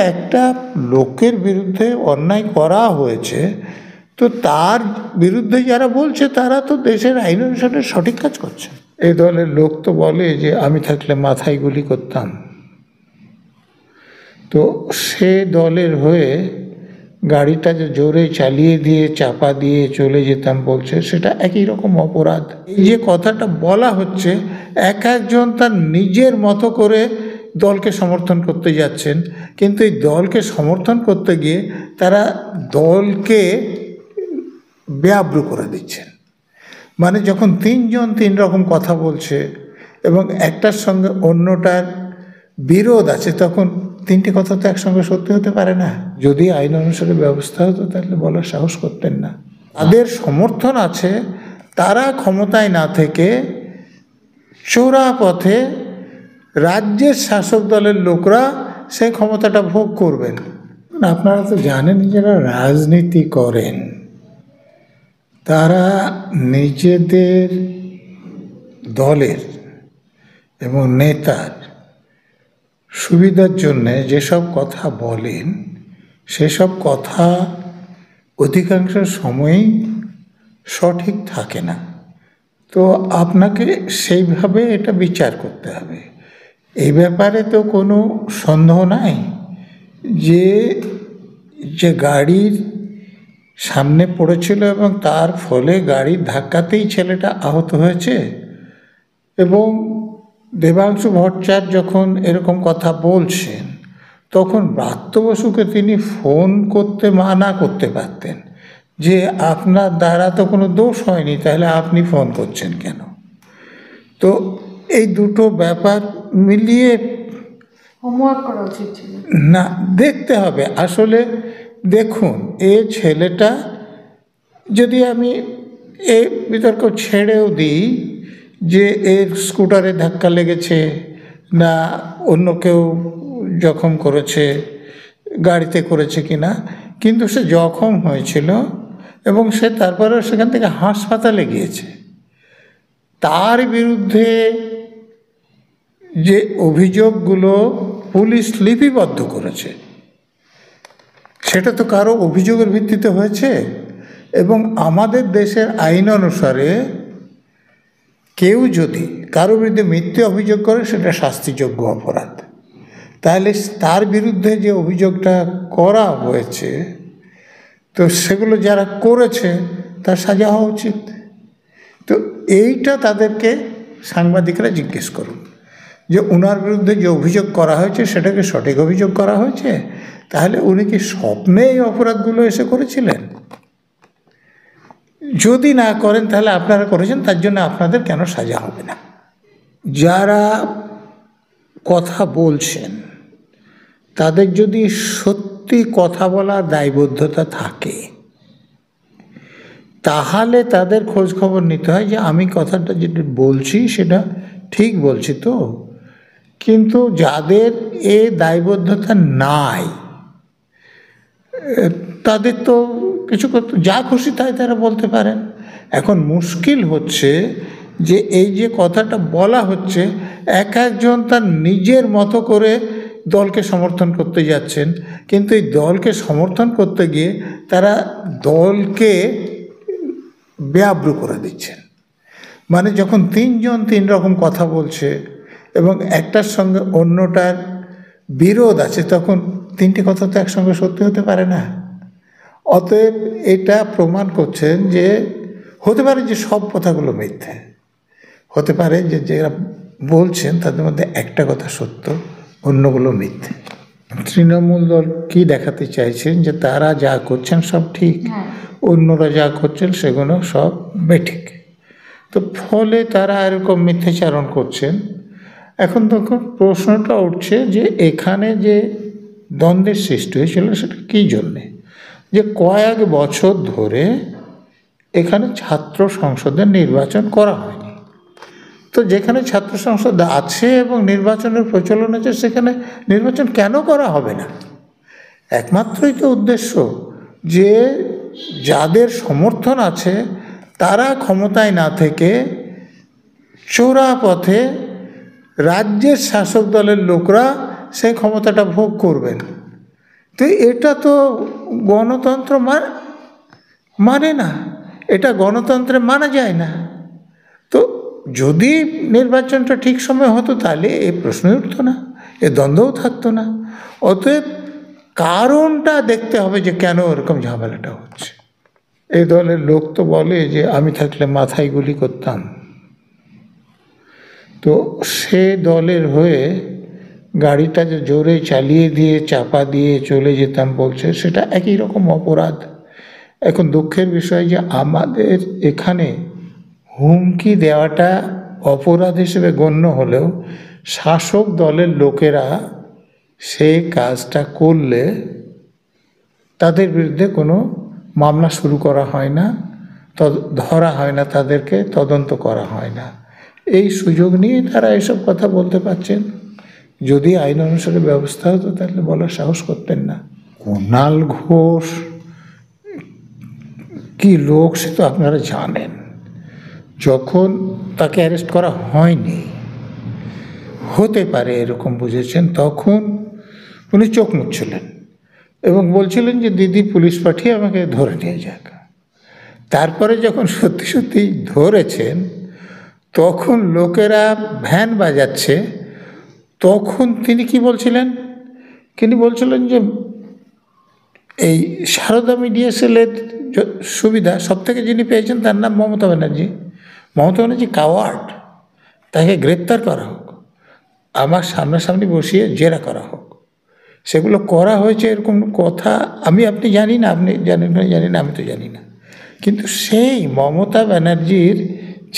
একটা লোকের বিরুদ্ধে অন্যায় করা হয়েছে, তো তার বিরুদ্ধে যারা বলছে তারা তো দেশের আইন অনুসারে সঠিক কাজ করছে। এই দলের লোক তো বলে যে আমি থাকলে মাথায় গুলি করতাম, তো সে দলের হয়ে গাড়িটা যে জোরে চালিয়ে দিয়ে চাপা দিয়ে চলে যেতাম বলছে, সেটা একই রকম অপরাধ। এই যে কথাটা বলা হচ্ছে, এক একজন তার নিজের মতো করে দলকে সমর্থন করতে যাচ্ছেন, কিন্তু এই দলকে সমর্থন করতে গিয়ে তারা দলকে বেআব্রু করে দিচ্ছেন। মানে যখন তিনজন তিন রকম কথা বলছে এবং একটার সঙ্গে অন্যটার বিরোধ আছে, তখন তিনটি কথা তো একসঙ্গে সত্যি হতে পারে না। যদি আইন অনুসারে ব্যবস্থা হতো তাহলে বলার সাহস করতেন না। তাদের সমর্থন আছে, তারা ক্ষমতায় না থেকে চোরা পথে রাজ্যের শাসক দলের লোকরা সেই ক্ষমতাটা ভোগ করবেন। আপনারা তো জানেন, যারা রাজনীতি করেন তারা নিজেদের দলের এবং নেতার সুবিধার জন্যে যেসব কথা বলেন, সেসব কথা অধিকাংশ সময়ই সঠিক থাকে না। তো আপনাকে সেইভাবে এটা বিচার করতে হবে। এই ব্যাপারে তো কোনো সন্দেহ নাই যে গাড়ির সামনে পড়েছিল এবং তার ফলে গাড়ির ধাক্কাতেই ছেলেটা আহত হয়েছে। এবং দেবাংশু ভট্টাচার্য যখন এরকম কথা বলছেন, তখন ব্রাত্য বসুকে তিনি ফোন করতে মানা করতে পারতেন যে আপনার দ্বারা তো কোনো দোষ হয়নি, তাহলে আপনি ফোন করছেন কেন? তো এই দুটো ব্যাপার মিলিয়ে হোমওয়ার্ক করা উচিত ছিল। না, দেখতে হবে। আসলে দেখুন, এ ছেলেটা, যদি আমি এই বিতর্ক ছেড়েও দিই যে এর স্কুটারে ধাক্কা লেগেছে না অন্য কেউ জখম করেছে, গাড়িতে করেছে কিনা, কিন্তু সে জখম হয়েছিল এবং সে তারপরে সেখান থেকে হাসপাতালে গিয়েছে। তার বিরুদ্ধে যে অভিযোগগুলো পুলিশ লিপিবদ্ধ করেছে, সেটা তো কারো অভিযোগের ভিত্তিতে হয়েছে। এবং আমাদের দেশের আইন অনুসারে কেউ যদি কারো বিরুদ্ধে মিথ্যে অভিযোগ করে, সেটা শাস্তিযোগ্য অপরাধ। তাহলে তার বিরুদ্ধে যে অভিযোগটা করা হয়েছে, তো সেগুলো যারা করেছে তার সাজা হওয়া উচিত। তো এইটা তাদেরকে সাংবাদিকরা জিজ্ঞেস করুন যে ওনার বিরুদ্ধে যে অভিযোগ করা হয়েছে সেটাকে সঠিক অভিযোগ করা হয়েছে? তাহলে উনি কি স্বপ্নে এই অপরাধগুলো এসে করেছিলেন? যদি না করেন তাহলে আপনারা করেছেন, তার জন্য আপনাদের কেন সাজা হবে না? যারা কথা বলছেন তাদের যদি সত্যি কথা বলার দায়বদ্ধতা থাকে, তাহলে তাদের খোঁজ খবর নিতে হয় যে আমি কথাটা যেটা বলছি সেটা ঠিক বলছি তো। কিন্তু যাদের এ দায়বদ্ধতা নাই, তাদের তো কিছু করতে যা খুশি তাই তারা বলতে পারেন। এখন মুশকিল হচ্ছে যে এই যে কথাটা বলা হচ্ছে, এক একজন তার নিজের মতো করে দলকে সমর্থন করতে যাচ্ছেন, কিন্তু এই দলকে সমর্থন করতে গিয়ে তারা দলকে বেআব্রু করে দিচ্ছেন। মানে যখন তিনজন তিন রকম কথা বলছে এবং একটার সঙ্গে অন্যটার বিরোধ আছে, তখন তিনটি কথা তো একসঙ্গে সত্যি হতে পারে না। অতএব এটা প্রমাণ করছেন যে হতে পারে যে সব কথাগুলো মিথ্যে, হতে পারে যে যারা বলছেন তাদের মধ্যে একটা কথা সত্য, অন্যগুলো মিথ্যে। তৃণমূল দল কি দেখাতে চাইছেন যে তারা যা করছেন সব ঠিক, অন্যরা যা করছেন সেগুলো সব বেঠিক। তো ফলে তারা এরকম মিথ্যাচারণ করছেন। এখন তখন প্রশ্নটা উঠছে যে এখানে যে দ্বন্দ্বের সৃষ্টি হয়েছিল সেটা কী জন্যে? যে কয়েক বছর ধরে এখানে ছাত্র সংসদের নির্বাচন করা হয়নি। তো যেখানে ছাত্র সংসদ আছে এবং নির্বাচনের প্রচলন আছে, সেখানে নির্বাচন কেন করা হবে না? একমাত্রই তো উদ্দেশ্য যে যাদের সমর্থন আছে তারা ক্ষমতায় না থেকে চোরা পথে রাজ্যের শাসক দলের লোকরা সেই ক্ষমতাটা ভোগ করবেন। তো এটা তো গণতন্ত্র মানে না, এটা গণতন্ত্রে মানা যায় না। তো যদি নির্বাচনটা ঠিক সময় হতো তাহলে এই প্রশ্নই উঠতো না, এ দ্বন্দ্বও থাকতো না। অতএব কারণটা দেখতে হবে যে কেন এরকম ঝামেলাটা হচ্ছে। এই দলের লোক তো বলে যে আমি থাকলে মাথায় গুলি করতাম। তো সে দলের হয়ে গাড়িটা যে জোরে চালিয়ে দিয়ে চাপা দিয়ে চলে যেতাম বলছে, সেটা একই রকম অপরাধ। এখন দুঃখের বিষয় যে আমাদের এখানে হুমকি দেওয়াটা অপরাধ হিসেবে গণ্য হলেও শাসক দলের লোকেরা সেই কাজটা করলে তাদের বিরুদ্ধে কোনো মামলা শুরু করা হয় না, ধরা হয় না, তাদেরকে তদন্ত করা হয় না। এই সুযোগ নিয়ে তারা এসব কথা বলতে পারছেন। যদি আইন অনুসারে ব্যবস্থা হতো তাহলে বলার সাহস করতেন না। কুণাল ঘোষ কি লোক সে তো আপনারা জানেন। যখন তাকে অ্যারেস্ট করা হয়নি, হতে পারে এরকম বুঝেছেন, তখন উনি চোখ মুছছিলেন এবং বলছিলেন যে দিদি পুলিশ পাঠিয়ে আমাকে ধরে নিয়ে যাক। তারপরে যখন সত্যি সত্যি ধরেছেন, তখন লোকেরা ভ্যান বাজাচ্ছে, তখন তিনি কি বলছিলেন? তিনি বলছিলেন যে এই সারদা মিডিয়া সেলের সুবিধা সবথেকে যিনি পেয়েছেন তার নাম মমতা ব্যানার্জি। মমতা ব্যানার্জি কাওয়ার্ড, তাকে গ্রেপ্তার করা হোক, আমার সামনাসামনি বসিয়ে জেরা করা হোক। সেগুলো করা হয়েছে এরকম কথা আপনি জানি না, আপনি জানেন না জানি না, আমি তো জানি না। কিন্তু সেই মমতা ব্যানার্জির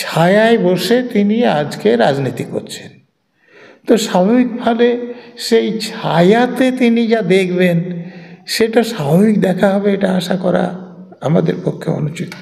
ছায়ায় বসে তিনি আজকে রাজনীতি করছেন। তো স্বাভাবিকভাবে সেই ছায়াতে তিনি যা দেখবেন সেটা স্বাভাবিক দেখা হবে, এটা আশা করা আমাদের পক্ষে অনুচিত।